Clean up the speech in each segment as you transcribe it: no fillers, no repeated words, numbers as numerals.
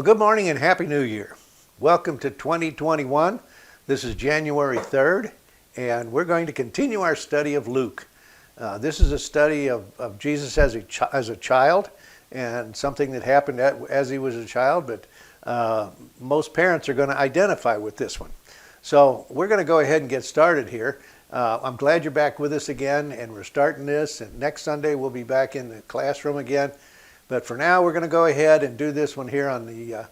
Well, good morning and Happy New Year. Welcome to 2021. This is January 3rd, and we're going to continue our study of Luke. This is a study of Jesus as a child, and something that happened as he was a child, but most parents are going to identify with this one. So we're going to go ahead and get started here. I'm glad you're back with us again, and we're starting this, and next Sunday we'll be back in the classroom again. But for now, we're going to go ahead and do this one here on the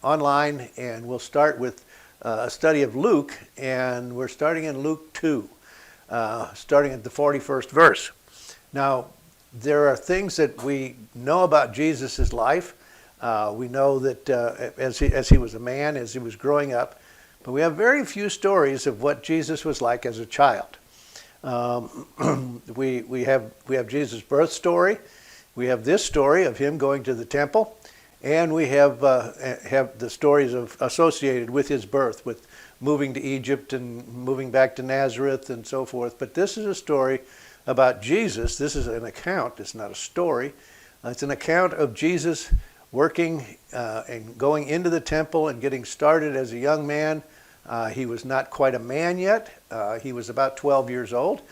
online, and we'll start with a study of Luke, and we're starting in Luke 2, starting at the 41st verse. Now, there are things that we know about Jesus' life. We know that as he was a man, as he was growing up, but we have very few stories of what Jesus was like as a child. We have Jesus' birth story. We have this story of him going to the temple, and we have the stories associated with his birth, with moving to Egypt and moving back to Nazareth and so forth. But this is a story about Jesus. This is an account. It's not a story. It's an account of Jesus working and going into the temple and getting started as a young man. He was not quite a man yet. He was about 12 years old,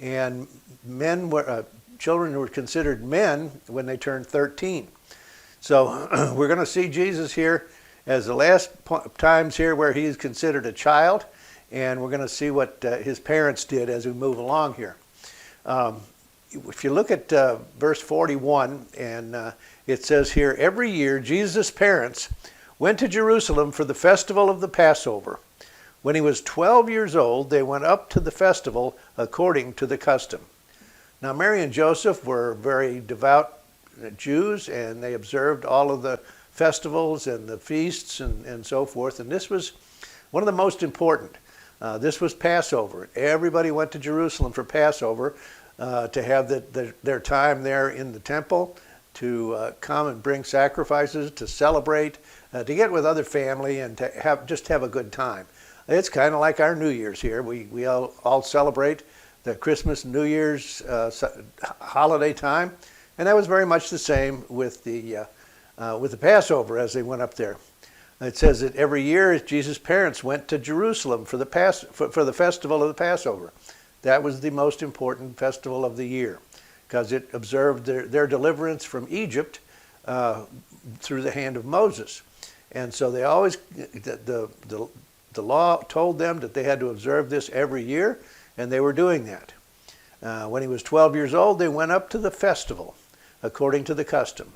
and children were considered men when they turned 13. So we're going to see Jesus here as the last times here where he is considered a child, and we're going to see what his parents did as we move along here. If you look at verse 41, and it says here, every year Jesus' parents went to Jerusalem for the festival of the Passover. When he was 12 years old, they went up to the festival according to the custom. Now, Mary and Joseph were very devout Jews, and they observed all of the festivals and the feasts and so forth. And this was one of the most important. This was Passover. Everybody went to Jerusalem for Passover to have their time there in the temple, to come and bring sacrifices, to celebrate, to get with other family, and to have a good time. It's kind of like our New Year's here. We all celebrate the Christmas, New Year's holiday time, and that was very much the same with the Passover as they went up there. It says that every year Jesus' parents went to Jerusalem for the festival of the Passover. That was the most important festival of the year because it observed their deliverance from Egypt through the hand of Moses, and so they always the law told them that they had to observe this every year. And they were doing that. When he was 12 years old, they went up to the festival, according to the custom.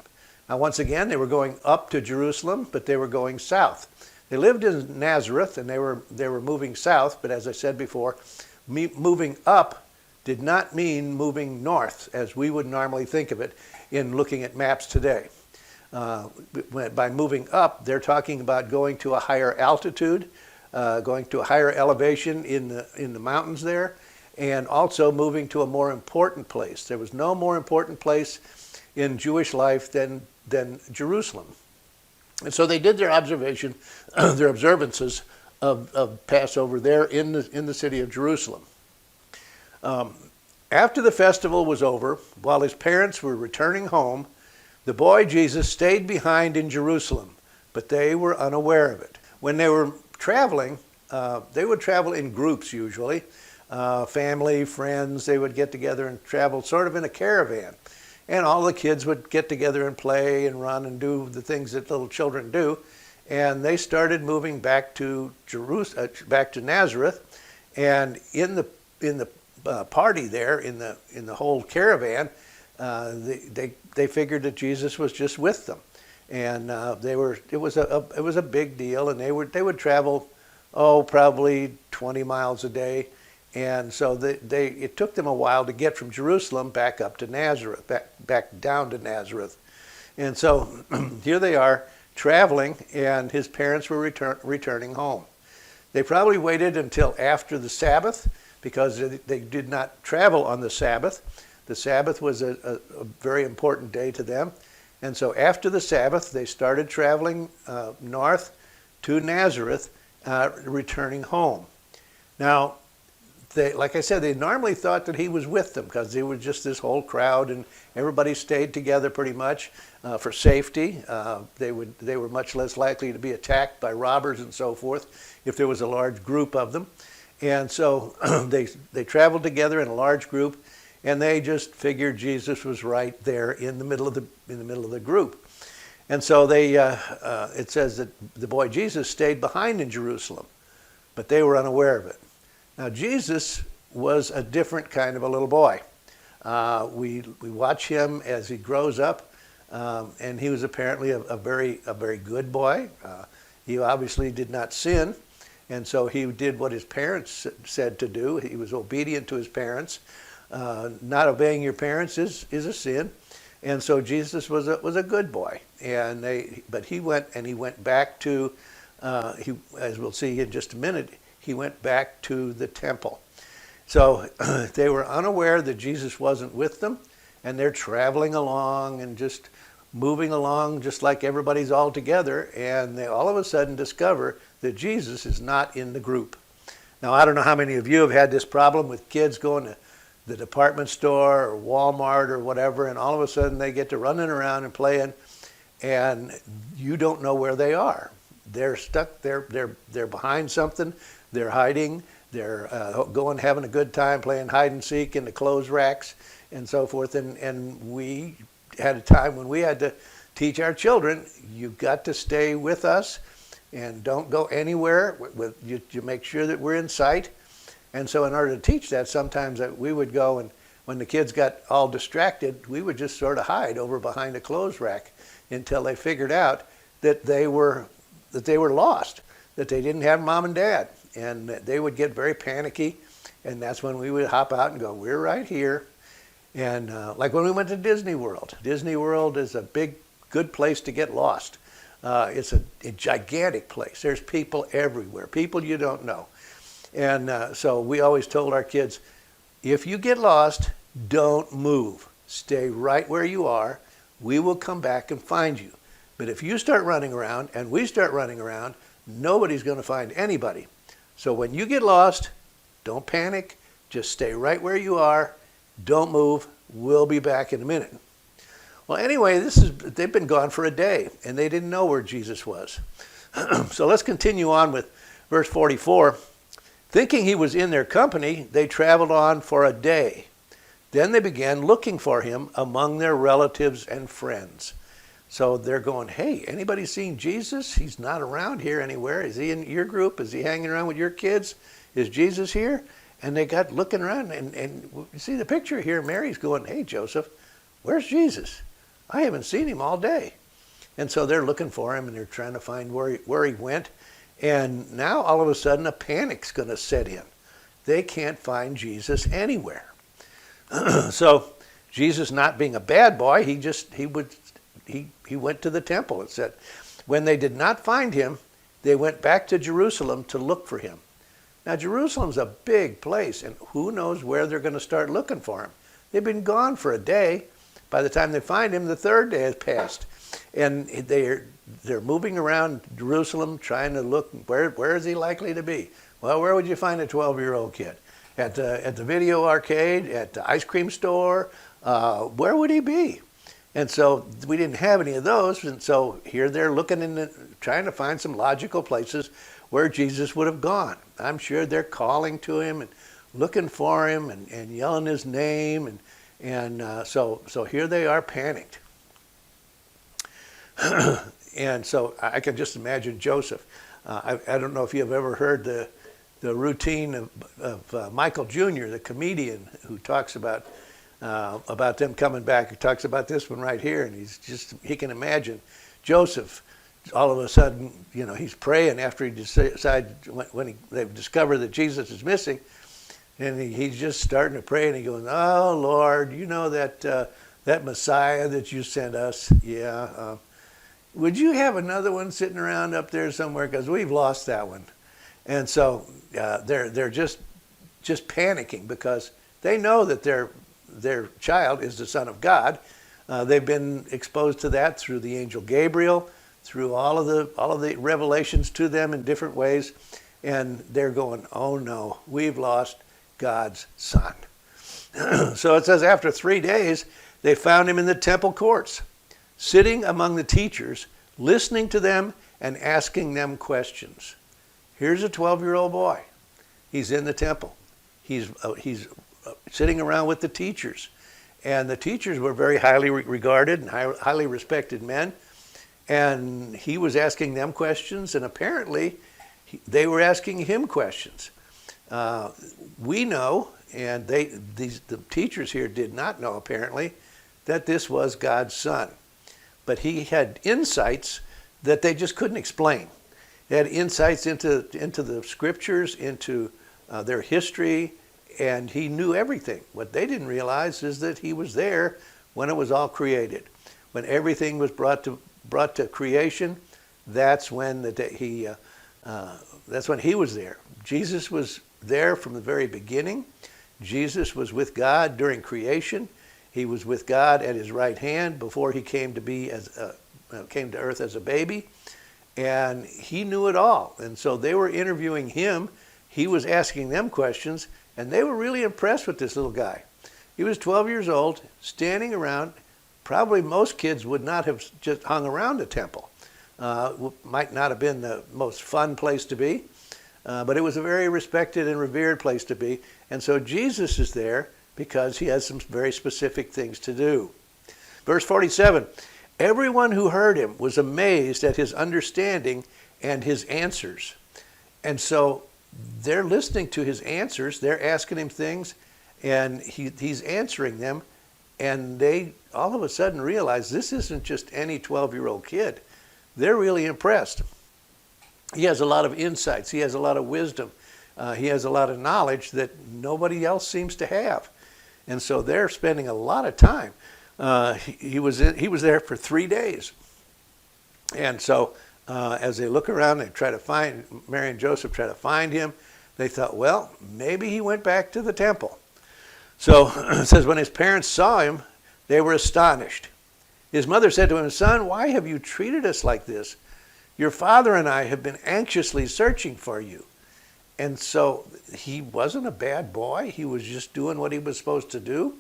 Now, once again, they were going up to Jerusalem, but they were going south. They lived in Nazareth, and they were moving south. But as I said before, moving up did not mean moving north, as we would normally think of it in looking at maps today. By moving up, they're talking about going to a higher altitude, going to a higher elevation in the mountains there, and also moving to a more important place. There was no more important place in Jewish life than Jerusalem. And so they did their observances of Passover there in the city of Jerusalem. After the festival was over, while his parents were returning home, the boy Jesus stayed behind in Jerusalem, but they were unaware of it. When they were traveling, they would travel in groups usually, family, friends. They would get together and travel sort of in a caravan, and all the kids would get together and play and run and do the things that little children do. And they started moving back to back to Nazareth, and in the party there, in the whole caravan, they figured that Jesus was just with them. And it was a big deal, and they would travel, probably 20 miles a day, and so it took them a while to get from Jerusalem back up to Nazareth, back down to Nazareth, and so here they are traveling, and his parents were returning home. They probably waited until after the Sabbath because they did not travel on the Sabbath. The Sabbath was a very important day to them. And so after the Sabbath, they started traveling north to Nazareth, returning home. Now, they, like I said, they normally thought that he was with them because they were just this whole crowd, and everybody stayed together pretty much for safety. They were much less likely to be attacked by robbers and so forth if there was a large group of them. And so they traveled together in a large group, and they just figured Jesus was right there in the middle of the group. And so it says that the boy Jesus stayed behind in Jerusalem, but they were unaware of it. Now Jesus was a different kind of a little boy. We watch him as he grows up, and he was apparently a very good boy. He obviously did not sin, and so he did what his parents said to do. He was obedient to his parents. Not obeying your parents is a sin, and so Jesus was a good boy. But he went back to as we'll see in just a minute. He went back to the temple. So they were unaware that Jesus wasn't with them, and they're traveling along and just moving along just like everybody's all together, and they all of a sudden discover that Jesus is not in the group. Now, I don't know how many of you have had this problem with kids going to the department store or Walmart or whatever, and all of a sudden they get to running around and playing, and you don't know where they are. They're stuck, they're behind something, they're hiding, they're having a good time playing hide and seek in the clothes racks and so forth. And we had a time when we had to teach our children, you've got to stay with us and don't go anywhere. You make sure that we're in sight. And so in order to teach that, sometimes we would go, and when the kids got all distracted, we would just sort of hide over behind a clothes rack until they figured out that they were lost, that they didn't have mom and dad. And they would get very panicky, and that's when we would hop out and go, we're right here. And like when we went to Disney World. Disney World is a big, good place to get lost. It's a gigantic place. There's people everywhere, people you don't know. And so we always told our kids, if you get lost, don't move. Stay right where you are. We will come back and find you. But if you start running around and we start running around, nobody's going to find anybody. So when you get lost, don't panic. Just stay right where you are. Don't move. We'll be back in a minute. Well, anyway, they've been gone for a day, and they didn't know where Jesus was. So let's continue on with verse 44. Thinking he was in their company, they traveled on for a day. Then they began looking for him among their relatives and friends. So they're going, hey, anybody seen Jesus? He's not around here anywhere. Is he in your group? Is he hanging around with your kids? Is Jesus here? And they got looking around, and you see the picture here. Mary's going, hey, Joseph, where's Jesus? I haven't seen him all day. And so they're looking for him, and they're trying to find where he went. And now all of a sudden a panic's going to set in. They can't find Jesus anywhere. So Jesus, not being a bad boy, he went to the temple. It said, when they did not find him, they went back to Jerusalem to look for him. Now, Jerusalem's a big place, and who knows where they're going to start looking for him. They've been gone for a day. By the time they find him, the third day has passed. And they're moving around Jerusalem trying to look, where is he likely to be? Well, where would you find a 12-year-old kid? At the video arcade, at the ice cream store? Where would he be? And so we didn't have any of those, and so here they're looking trying to find some logical places where Jesus would have gone. I'm sure they're calling to him and looking for him and yelling his name, and so here they are panicked. And so I can just imagine Joseph. I don't know if you've ever heard the routine of Michael Jr., the comedian, who talks about them coming back. He talks about this one right here, and he can imagine Joseph all of a sudden, he's praying after he decides when they've discovered that Jesus is missing, and he's just starting to pray, and he goes, oh Lord, that Messiah that you sent us, would you have another one sitting around up there somewhere, because we've lost that one. And so they're just panicking because they know that their child is the Son of God. They've been exposed to that through the angel Gabriel, through all of the revelations to them in different ways, and they're going, oh no, we've lost God's son. So it says after 3 days, they found him in the temple courts, sitting among the teachers, listening to them and asking them questions. Here's a 12-year-old boy. He's in the temple. He's sitting around with the teachers. And the teachers were very highly regarded and highly respected men. And he was asking them questions, and apparently they were asking him questions. We know, and the teachers here did not know apparently, that this was God's son. But he had insights that they just couldn't explain. They had insights into the scriptures, into their history, and he knew everything. What they didn't realize is that he was there when it was all created. When everything was brought to creation, that's when he was there. Jesus was there from the very beginning. Jesus was with God during creation. He was with God at his right hand before he came to earth as a baby, and he knew it all. And so they were interviewing him. He was asking them questions, and they were really impressed with this little guy. He was 12 years old, standing around. Probably most kids would not have just hung around a temple. Might not have been the most fun place to be, but it was a very respected and revered place to be. And so Jesus is there because he has some very specific things to do. Verse 47, everyone who heard him was amazed at his understanding and his answers. And so they're listening to his answers. They're asking him things, and he's answering them. And they all of a sudden realize this isn't just any 12-year-old kid. They're really impressed. He has a lot of insights. He has a lot of wisdom. He has a lot of knowledge that nobody else seems to have. And so they're spending a lot of time. He was there for 3 days. And so as they look around, they try to find, Mary and Joseph try to find him. They thought, well, maybe he went back to the temple. So it says, when his parents saw him, they were astonished. His mother said to him, son, why have you treated us like this? Your father and I have been anxiously searching for you. And so he wasn't a bad boy. He was just doing what he was supposed to do.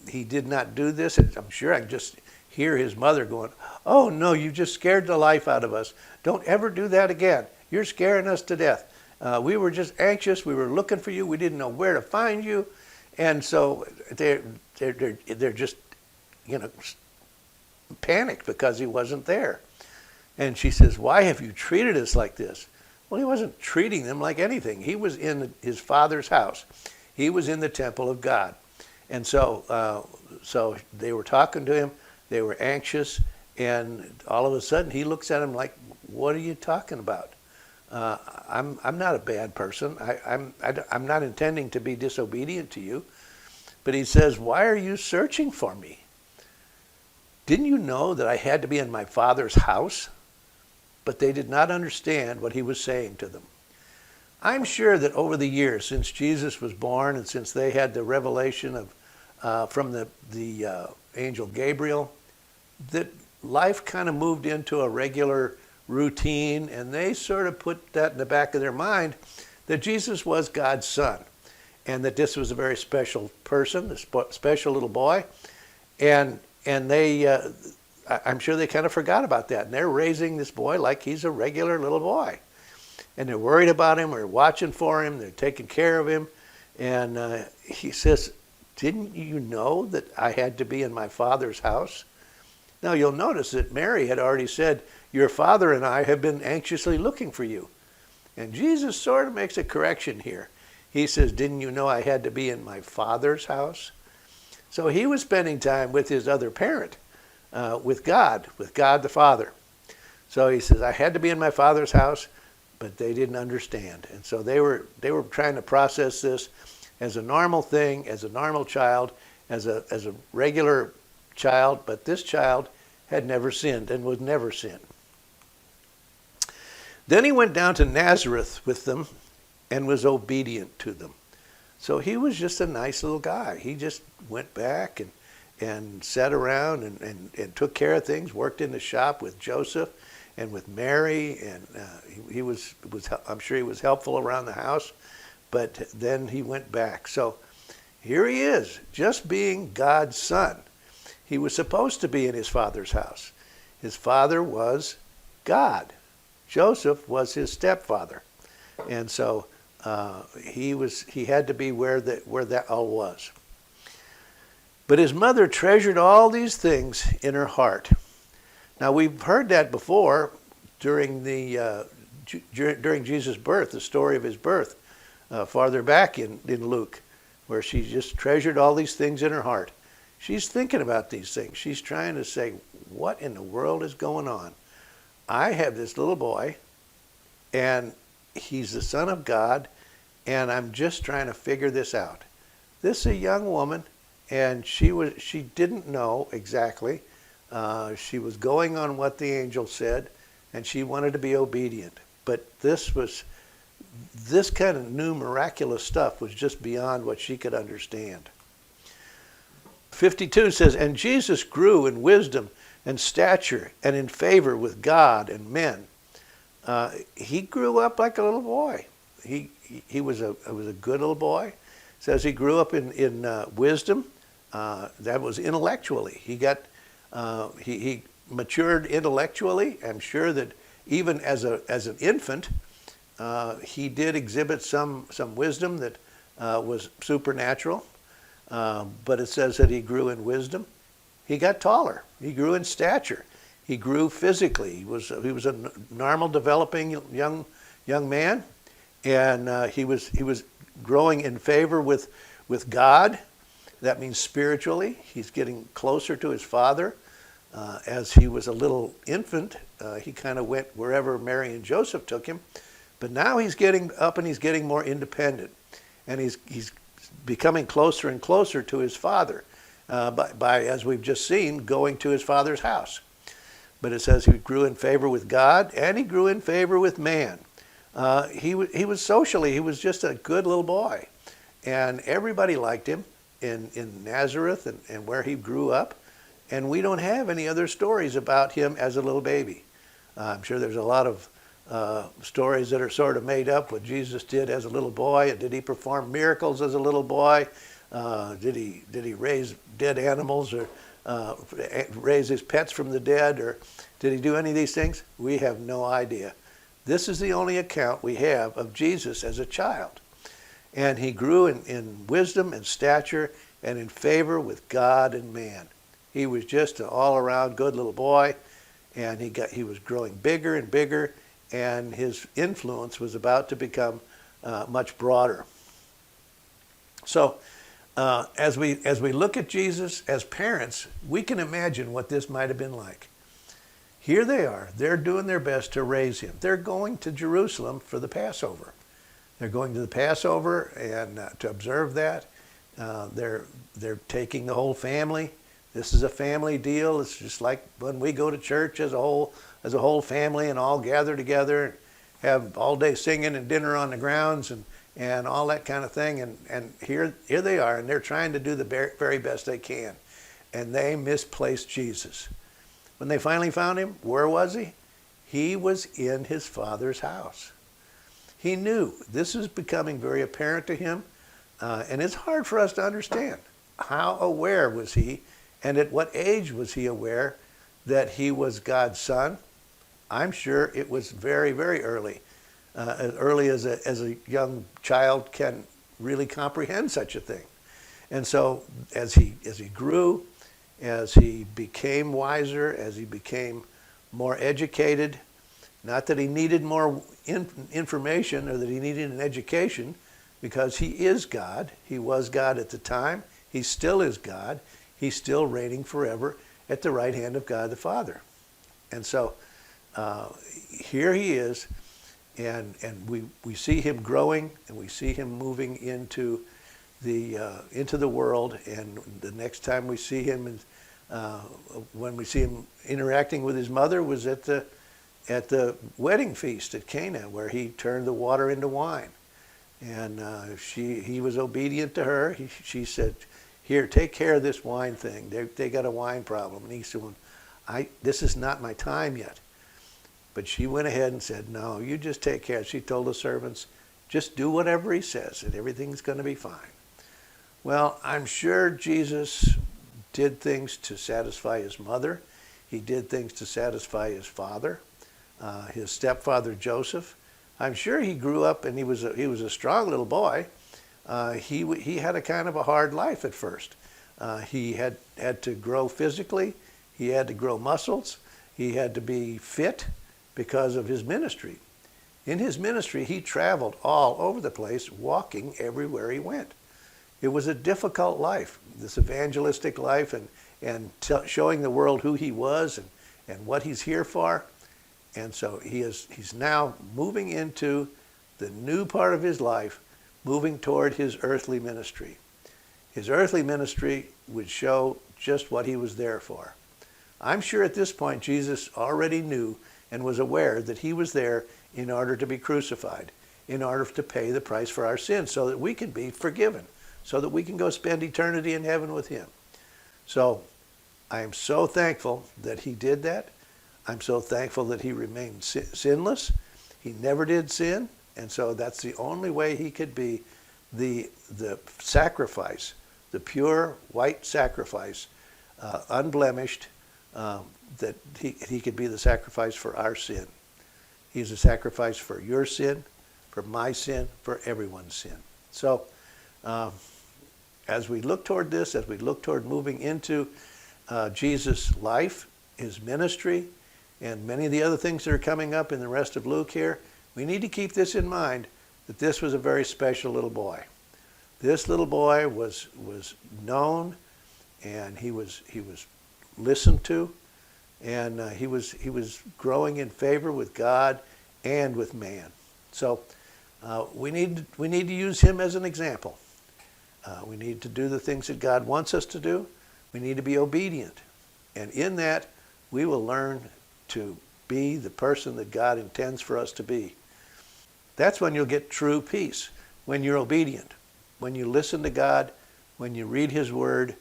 He did not do this. I'm sure I can just hear his mother going, oh, no, you just scared the life out of us. Don't ever do that again. You're scaring us to death. We were just anxious. We were looking for you. We didn't know where to find you. And so they're just, panicked because he wasn't there. And she says, why have you treated us like this? Well, he wasn't treating them like anything. He was in his father's house. He was in the temple of God. And so they were talking to him. They were anxious. And all of a sudden, he looks at him like, what are you talking about? I'm not a bad person. I'm not intending to be disobedient to you. But he says, why are you searching for me? Didn't you know that I had to be in my father's house? But they did not understand what he was saying to them. I'm sure that over the years, since Jesus was born and since they had the revelation from the angel Gabriel, that life kind of moved into a regular routine, and they sort of put that in the back of their mind that Jesus was God's son, and that this was a very special person, a special little boy, and they, I'm sure they kind of forgot about that, and they're raising this boy like he's a regular little boy, and they're worried about him, they're watching for him, they're taking care of him, and he says, didn't you know that I had to be in my father's house? Now you'll notice that Mary had already said, your father and I have been anxiously looking for you. And Jesus sort of makes a correction here. He says, didn't you know I had to be in my father's house? So he was spending time with his other parent, with God the Father. So he says, I had to be in my father's house, but they didn't understand. And so they were trying to process this as a normal thing, as a normal child, as a regular child, but this child had never sinned and would never sin. Then he went down to Nazareth with them and was obedient to them. So he was just a nice little guy. He just went back and sat around and took care of things, worked in the shop with Joseph and with Mary, and I'm sure he was helpful around the house. but then he went back. So here he is, just being God's son. He was supposed to be in his father's house. His father was God. Joseph was his stepfather. And so he had to be where that all was. But his mother treasured all these things in her heart. Now we've heard that before during Jesus' birth, the story of his birth, farther back in Luke, where she just treasured all these things in her heart. She's thinking about these things. She's trying to say, what in the world is going on? I have this little boy, and he's the Son of God, and I'm just trying to figure this out. This is a young woman, and she didn't know exactly. She was going on what the angel said, and she wanted to be obedient. But this kind of new miraculous stuff was just beyond what she could understand. 52 says, and Jesus grew in wisdom and stature and in favor with God and men. He grew up like a little boy. He was a good little boy. It says he grew up in wisdom. That was intellectually. He matured intellectually. I'm sure that even as an infant, he did exhibit some wisdom that was supernatural. But it says that he grew in wisdom. He got taller. He grew in stature. He grew physically. He was a normal developing young man, and he was growing in favor with God. That means spiritually. He's getting closer to his father. As he was a little infant, he kind of went wherever Mary and Joseph took him. But now he's getting up and he's getting more independent, and he's becoming closer and closer to his father by, as we've just seen, going to his father's house. But it says he grew in favor with God and he grew in favor with man. He was socially, he was just a good little boy, and everybody liked him in Nazareth and where he grew up. And we don't have any other stories about him as a little baby. I'm sure there's a lot of stories that are sort of made up, what Jesus did as a little boy. Did he perform miracles as a little boy? Did he raise dead animals or raise his pets from the dead? Or did he do any of these things? We have no idea. This is the only account we have of Jesus as a child. And he grew in wisdom and stature and in favor with God and man. He was just an all-around good little boy, and he was growing bigger and bigger, and his influence was about to become much broader. So as we look at Jesus as parents, we can imagine what this might have been like. Here they are. They're doing their best to raise him. They're going to Jerusalem for the Passover. They're going to the Passover and to observe that. They're taking the whole family. This is a family deal. It's just like when we go to church as a whole family and all gather together and have all day singing and dinner on the grounds and all that kind of thing. And here they are, and they're trying to do the very best they can. And they misplaced Jesus. When they finally found him, where was he? He was in his father's house. He knew. This is becoming very apparent to him, and it's hard for us to understand. How aware was he? And at what age was he aware that he was God's son? I'm sure it was very, very early, as early as a young child can really comprehend such a thing. And so as he grew, as he became wiser, as he became more educated, not that he needed more information or that he needed an education, because he is God. He was God at the time. He still is God. He's still reigning forever at the right hand of God the Father. And so here he is, and we see him growing, and we see him moving into the world. And the next time we see him, when we see him interacting with his mother, was at the wedding feast at Cana, where he turned the water into wine. And he was obedient to her. She said, "Here, take care of this wine thing. They got a wine problem." And he said, "This is not my time yet." But she went ahead and said, "No, you just take care." She told the servants, Just do whatever he says and everything's going to be fine. Well, I'm sure Jesus did things to satisfy his mother. He did things to satisfy his father, his stepfather Joseph. I'm sure he grew up and he was a strong little boy. He had a kind of a hard life at first. He had to grow physically. He had to grow muscles. He had to be fit because of his ministry. In his ministry, he traveled all over the place, walking everywhere he went. It was a difficult life, this evangelistic life, and showing the world who he was and what he's here for. And so he's now moving into the new part of his life, moving toward his earthly ministry. His earthly ministry would show just what he was there for. I'm sure at this point Jesus already knew and was aware that he was there in order to be crucified, in order to pay the price for our sins so that we can be forgiven, so that we can go spend eternity in heaven with him. So I am so thankful that he did that. I'm so thankful that he remained sinless. He never did sin, and so that's the only way he could be the sacrifice, the pure white sacrifice, unblemished, that he could be the sacrifice for our sin. He's a sacrifice for your sin, for my sin, for everyone's sin. So as we look toward this, as we look toward moving into Jesus' life, his ministry, and many of the other things that are coming up in the rest of Luke here, we need to keep this in mind, that this was a very special little boy. This little boy was known, and he was listened to, and he was growing in favor with God and with man. So we need to use him as an example. We need to do the things that God wants us to do. We need to be obedient, and in that we will learn to be the person that God intends for us to be. That's when you'll get true peace, when you're obedient, when you listen to God, when you read his word,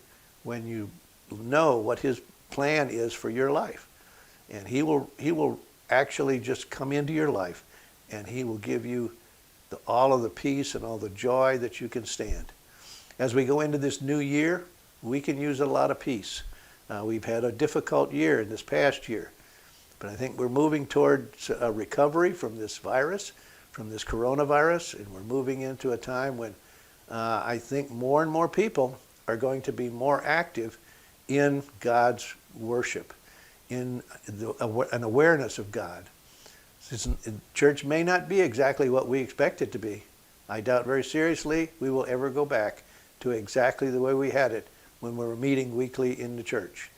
when you know what his plan is for your life. And he will actually just come into your life, and he will give you all of the peace and all the joy that you can stand. As we go into this new year, we can use a lot of peace. We've had a difficult year in this past year, but I think we're moving towards a recovery from this virus, from this coronavirus, and we're moving into a time when I think more and more people are going to be more active in God's worship, in an awareness of God. Church may not be exactly what we expect it to be. I doubt very seriously we will ever go back to exactly the way we had it when we were meeting weekly in the church.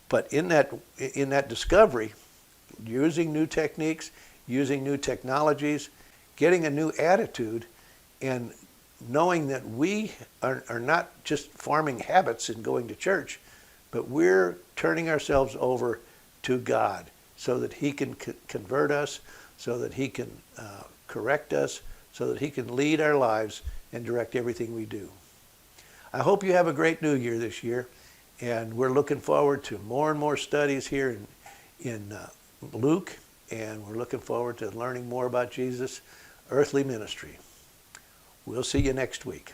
But in that discovery, using new techniques, using new technologies, getting a new attitude, and knowing that we are not just forming habits and going to church, but we're turning ourselves over to God so that he can convert us, so that he can correct us, so that he can lead our lives and direct everything we do. I hope you have a great new year this year, and we're looking forward to more and more studies here in Luke, and we're looking forward to learning more about Jesus' earthly ministry. We'll see you next week.